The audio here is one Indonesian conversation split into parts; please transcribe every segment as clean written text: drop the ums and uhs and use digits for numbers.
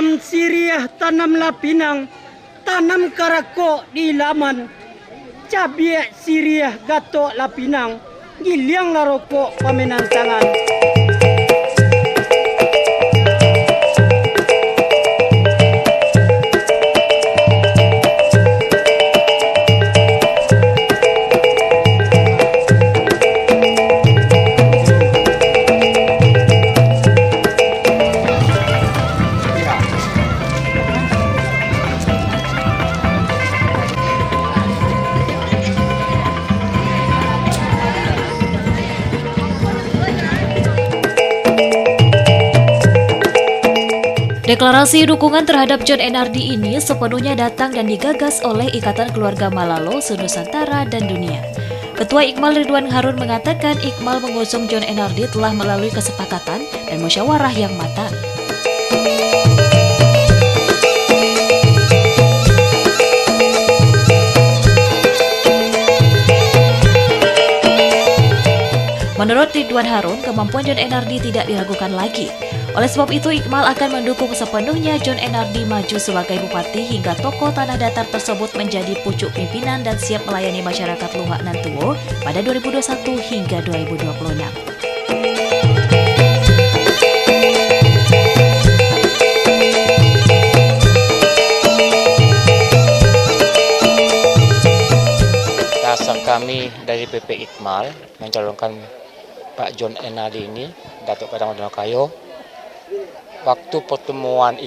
tanam siriah, tanamlah pinang, tanam karako di laman, cabai siriah gatok la pinang, giliang la rokok pemenantangan. Deklarasi dukungan terhadap John Enardi ini sepenuhnya datang dan digagas oleh Ikatan Keluarga Malalo se-Nusantara dan dunia. Ketua Iqmal Ridwan Harun mengatakan Iqmal mengusung John Enardi telah melalui kesepakatan dan musyawarah yang matang. Menurut Ridwan Harun, kemampuan John Enardi tidak diragukan lagi. Oleh sebab itu, Iqmal akan mendukung sepenuhnya John Enardi maju sebagai bupati hingga tokoh tanah datar tersebut menjadi pucuk pimpinan dan siap melayani masyarakat Luhak Nantuo pada 2021 hingga 2026. Dasar kami dari PP Iqmal mencalonkan Pak John Enardi ini, Datuk Kadang Kayo, waktu pertemuan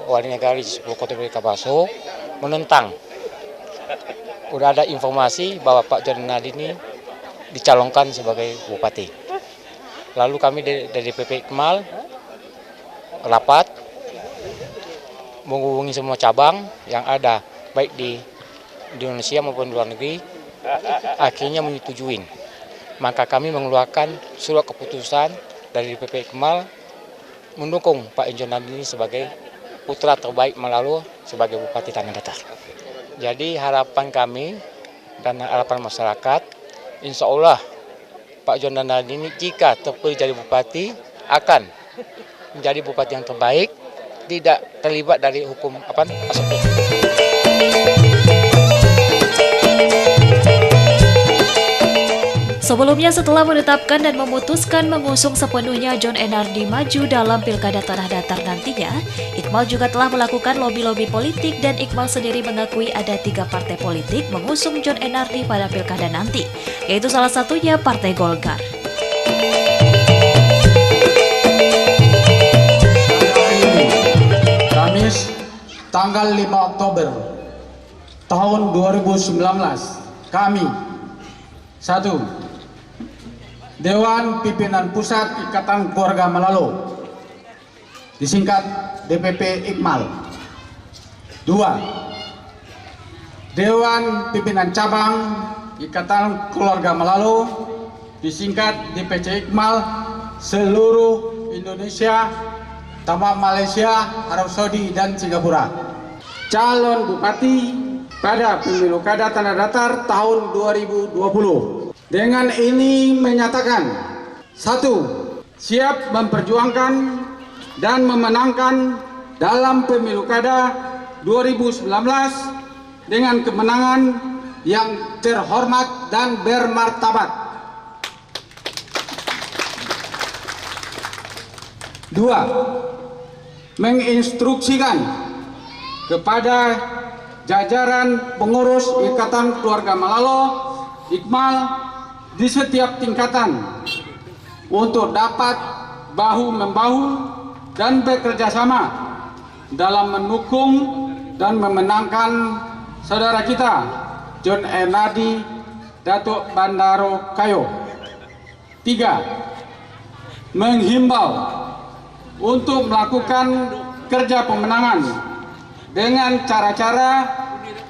wali negara di 10 kota Ikabaso menentang. Udah ada informasi bahwa Pak John Enardi ini dicalonkan sebagai bupati. Lalu kami dari PP Iqmal rapat menghubungi semua cabang yang ada baik di Indonesia maupun luar negeri, akhirnya menyetujuin. Maka kami mengeluarkan surat keputusan dari PP Iqmal mendukung Pak John Enardi ini sebagai putra terbaik Malalo sebagai Bupati Tanah Datar. Jadi harapan kami dan harapan masyarakat, insya Allah Pak John Enardi ini jika terpilih jadi bupati akan menjadi bupati yang terbaik, tidak terlibat dari hukum asap. Sebelumnya, setelah menetapkan dan memutuskan mengusung sepenuhnya John Enardi maju dalam Pilkada Tanah Datar nantinya, Iqmal juga telah melakukan lobi-lobi politik dan Iqmal sendiri mengakui ada 3 partai politik mengusung John Enardi pada Pilkada nanti, yaitu salah satunya Partai Golkar. Kamis, tanggal 5 Oktober tahun 2019, kami 1. Dewan Pimpinan Pusat Ikatan Keluarga Malalo, disingkat DPP Iqmal. 2. Dewan Pimpinan Cabang Ikatan Keluarga Malalo, disingkat DPC Iqmal, seluruh Indonesia, tambah Malaysia, Arab Saudi, dan Singapura. Calon Bupati pada Pemilu Kada Tanah Datar tahun 2020. Dengan ini menyatakan 1. Siap memperjuangkan dan memenangkan dalam Pemilu Kada 2019 dengan kemenangan yang terhormat dan bermartabat. 2. Menginstruksikan kepada jajaran pengurus Ikatan Keluarga Malalo, Iqmal, di setiap tingkatan untuk dapat bahu-membahu dan bekerja sama dalam mendukung dan memenangkan saudara kita John Enardi Datuk Bandaro Kayo. 3. Menghimbau untuk melakukan kerja pemenangan dengan cara-cara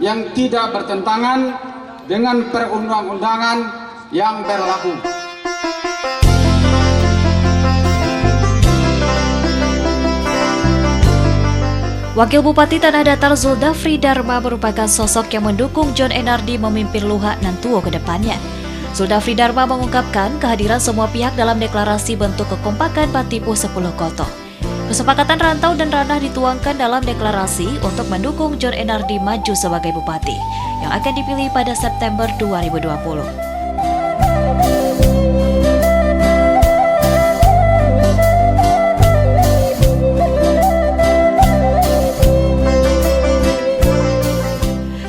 yang tidak bertentangan dengan perundang-undangan yang berlaku. Wakil Bupati Tanah Datar Zuldafri Dharma merupakan sosok yang mendukung John Enardi memimpin Luhak Nantuo ke depannya. Zuldafri Dharma mengungkapkan kehadiran semua pihak dalam deklarasi bentuk kekompakan Batipu 10 Koto. Kesepakatan Rantau dan Ranah dituangkan dalam deklarasi untuk mendukung John Enardi maju sebagai bupati yang akan dipilih pada September 2020.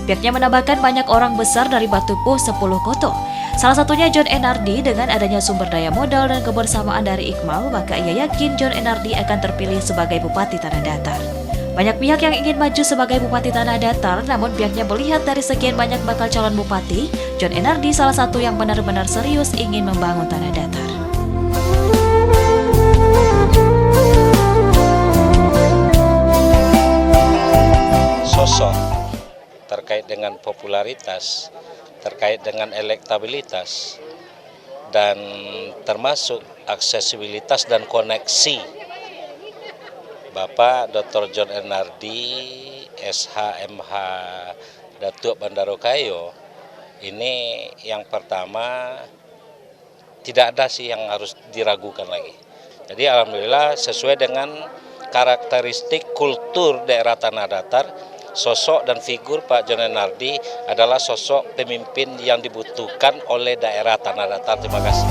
Pihaknya menambahkan banyak orang besar dari Batupuh 10 Koto. Salah satunya John Enardi. Dengan adanya sumber daya modal dan kebersamaan dari Iqmal, maka ia yakin John Enardi akan terpilih sebagai Bupati Tanah Datar. Banyak pihak yang ingin maju sebagai Bupati Tanah Datar, namun pihaknya melihat dari sekian banyak bakal calon bupati, John Enardi salah satu yang benar-benar serius ingin membangun Tanah Datar. Sosok terkait dengan popularitas, terkait dengan elektabilitas, dan termasuk aksesibilitas dan koneksi Bapak Dr. John Enardi, SHMH Datuk Bandarokayo, ini yang pertama tidak ada sih yang harus diragukan lagi. Jadi alhamdulillah sesuai dengan karakteristik kultur daerah Tanah Datar, sosok dan figur Pak John Enardi adalah sosok pemimpin yang dibutuhkan oleh daerah Tanah Datar. Terima kasih.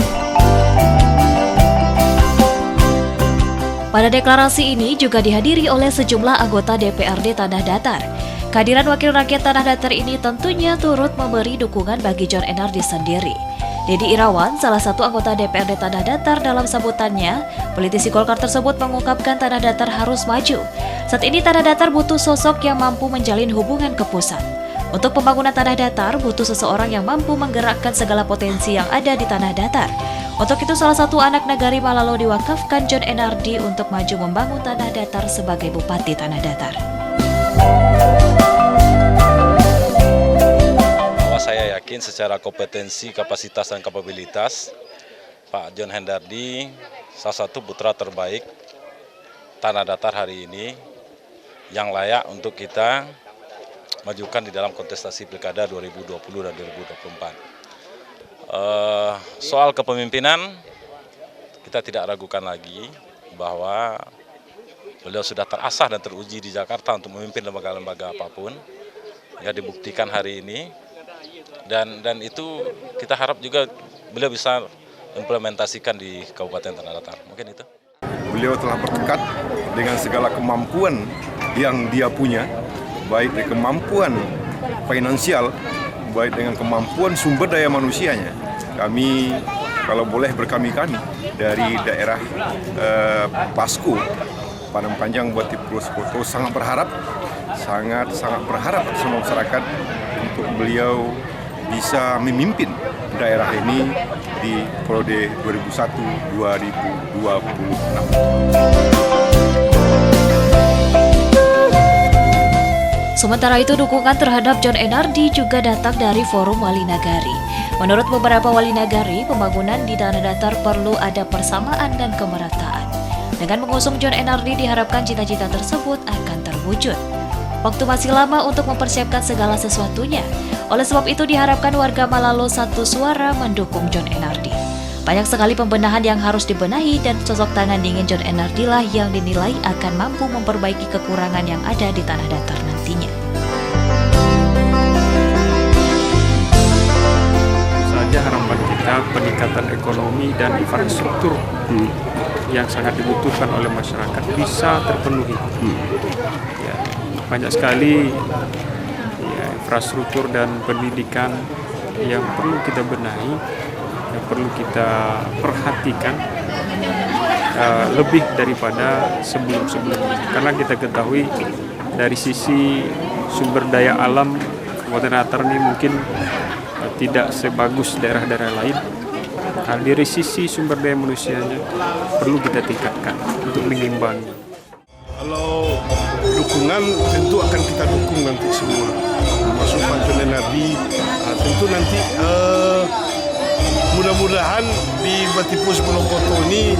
Pada deklarasi ini juga dihadiri oleh sejumlah anggota DPRD Tanah Datar. Kehadiran Wakil Rakyat Tanah Datar ini tentunya turut memberi dukungan bagi John Enardi sendiri. Dedi Irawan, salah satu anggota DPRD Tanah Datar, dalam sambutannya, politisi Golkar tersebut mengungkapkan Tanah Datar harus maju. Saat ini Tanah Datar butuh sosok yang mampu menjalin hubungan ke pusat. Untuk pembangunan Tanah Datar butuh seseorang yang mampu menggerakkan segala potensi yang ada di Tanah Datar. Untuk itu salah satu anak Nagari Malalo diwakafkan John Enardi untuk maju membangun Tanah Datar sebagai Bupati Tanah Datar. Saya yakin secara kompetensi, kapasitas, dan kapabilitas Pak John Enardi salah satu putra terbaik Tanah Datar hari ini yang layak untuk kita majukan di dalam kontestasi Pilkada 2020 dan 2024. Soal kepemimpinan, kita tidak ragukan lagi bahwa beliau sudah terasah dan teruji di Jakarta untuk memimpin lembaga-lembaga apapun. Ya, dibuktikan hari ini. Dan itu kita harap juga beliau bisa implementasikan di Kabupaten Tanah Datar. Mungkin itu. Beliau telah bertekad dengan segala kemampuan yang dia punya, baik dari kemampuan finansial, baik dengan kemampuan sumber daya manusianya. Kami, kalau boleh berkami-kami, dari daerah Pasko, Padang Panjang, Batipuh Koto, sangat berharap sama masyarakat untuk beliau bisa memimpin daerah ini di periode 2001-2026. Sementara itu, dukungan terhadap John Enardi juga datang dari Forum Wali Nagari. Menurut beberapa wali nagari, pembangunan di Tanah Datar perlu ada persamaan dan kemerataan. Dengan mengusung John Enardi diharapkan cita-cita tersebut akan terwujud. Waktu masih lama untuk mempersiapkan segala sesuatunya. Oleh sebab itu diharapkan warga Malalo satu suara mendukung John Enardi. Banyak sekali pembenahan yang harus dibenahi dan sosok tangan dingin John Enardi lah yang dinilai akan mampu memperbaiki kekurangan yang ada di Tanah Datar nantinya. Saja harapan kita peningkatan ekonomi dan infrastruktur yang sangat dibutuhkan oleh masyarakat bisa terpenuhi. Ya, banyak sekali infrastruktur dan pendidikan yang perlu kita benahi, yang perlu kita perhatikan lebih daripada sebelum-sebelumnya. Karena kita ketahui dari sisi sumber daya alam Kabupaten Datar ini mungkin tidak sebagus daerah-daerah lain. Nah, dari sisi sumber daya manusianya perlu kita tingkatkan untuk mengimbangi. Kalau dukungan tentu akan kita dukung nanti semua, termasuk Pak John Enardi. Tentu nanti mudah-mudahan di Batipuh 10 Koto ini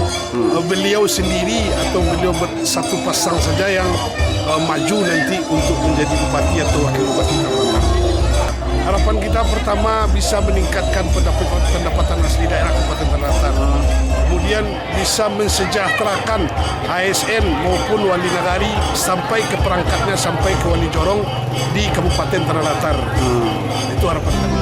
beliau sendiri atau beliau bersatu pasang saja yang maju nanti untuk menjadi bupati atau wakil bupati Tanah Datar. Harapan kita pertama bisa meningkatkan pendapatan asli daerah Kabupaten Tanah Datar. Kemudian kemudian bisa mensejahterakan ASN maupun wali nagari sampai ke perangkatnya, sampai ke wali jorong di Kabupaten Tanah Datar. Itu harapan kami.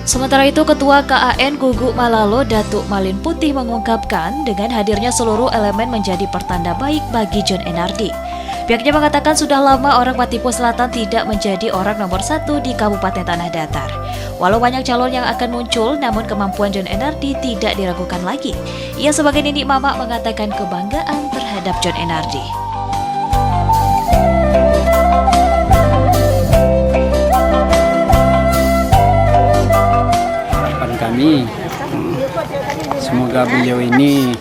Sementara itu, Ketua KAN Guguk Malalo Datuk Malin Putih mengungkapkan dengan hadirnya seluruh elemen menjadi pertanda baik bagi John Enardi. Pihaknya mengatakan sudah lama orang Patipo Selatan tidak menjadi orang nomor 1 di Kabupaten Tanah Datar. Walau banyak calon yang akan muncul, namun kemampuan John Enardi tidak diragukan lagi. Ia sebagai nenek mama mengatakan kebanggaan terhadap John Enardi. Kami semoga beliau ini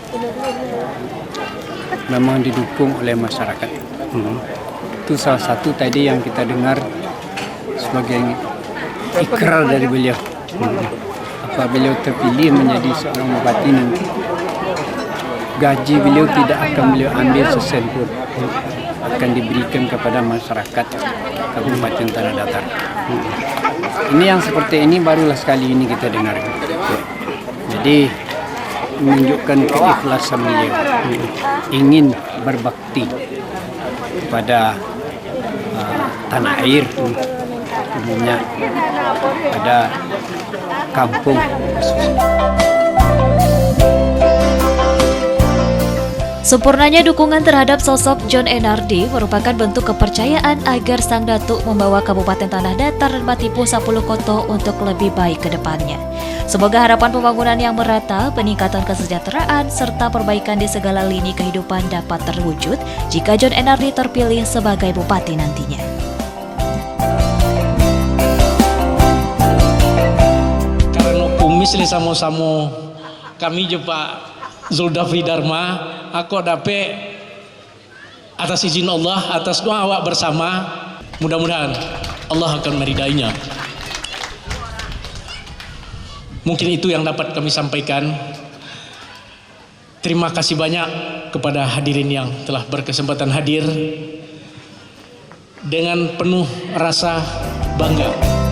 memang didukung oleh masyarakat. Itu salah satu tadi yang kita dengar sebagai ikrar dari beliau. Apa beliau terpilih menjadi seorang bupati nanti, gaji beliau tidak akan beliau ambil sesen pun, akan diberikan kepada masyarakat Kabupaten Tanah Datar. Ini yang seperti ini barulah sekali ini kita dengar. Jadi menunjukkan keikhlasan beliau, ingin berbakti kepada tanah air, umumnya pada kampung. Sempurnanya dukungan terhadap sosok John Enardi merupakan bentuk kepercayaan agar Sang Datuk membawa Kabupaten Tanah Datar dan Patipo 10 Koto untuk lebih baik ke depannya. Semoga harapan pembangunan yang merata, peningkatan kesejahteraan, serta perbaikan di segala lini kehidupan dapat terwujud jika John Enardi terpilih sebagai bupati nantinya. Karena pumisli samo-samo kami Pak Zulkifli Dharma, aku dapat atas izin Allah, atas doa awak bersama, mudah-mudahan Allah akan meridainya. Mungkin itu yang dapat kami sampaikan. Terima kasih banyak kepada hadirin yang telah berkesempatan hadir dengan penuh rasa bangga.